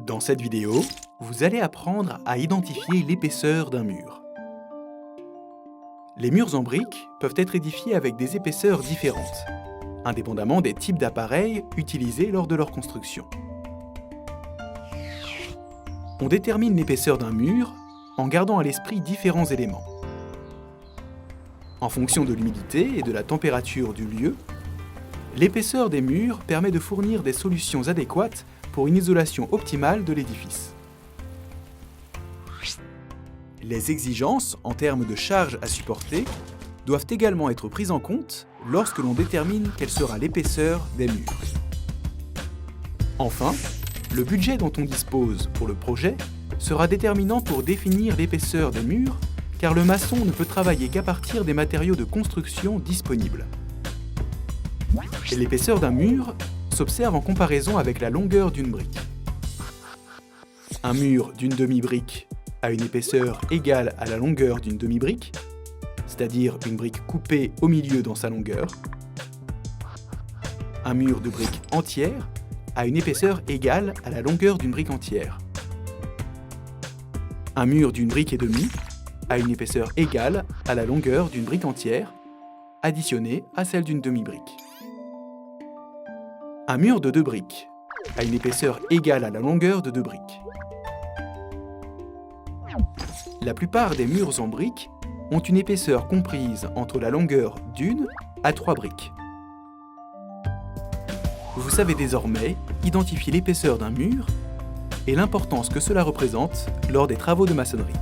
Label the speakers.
Speaker 1: Dans cette vidéo, vous allez apprendre à identifier l'épaisseur d'un mur. Les murs en briques peuvent être édifiés avec des épaisseurs différentes, indépendamment des types d'appareils utilisés lors de leur construction. On détermine l'épaisseur d'un mur en gardant à l'esprit différents éléments. En fonction de l'humidité et de la température du lieu, l'épaisseur des murs permet de fournir des solutions adéquates pour une isolation optimale de l'édifice. Les exigences en termes de charge à supporter doivent également être prises en compte lorsque l'on détermine quelle sera l'épaisseur des murs. Enfin, le budget dont on dispose pour le projet sera déterminant pour définir l'épaisseur des murs, car le maçon ne peut travailler qu'à partir des matériaux de construction disponibles. L'épaisseur d'un mur s'observe en comparaison avec la longueur d'une brique. Un mur d'une demi-brique a une épaisseur égale à la longueur d'une demi-brique, c'est-à-dire une brique coupée au milieu dans sa longueur. Un mur de brique entière a une épaisseur égale à la longueur d'une brique entière. Un mur d'une brique et demie a une épaisseur égale à la longueur d'une brique entière, additionnée à celle d'une demi-brique. Un mur de 2 briques a une épaisseur égale à la longueur de 2 briques. La plupart des murs en briques ont une épaisseur comprise entre la longueur d'1 à 3 briques. Vous savez désormais identifier l'épaisseur d'un mur et l'importance que cela représente lors des travaux de maçonnerie.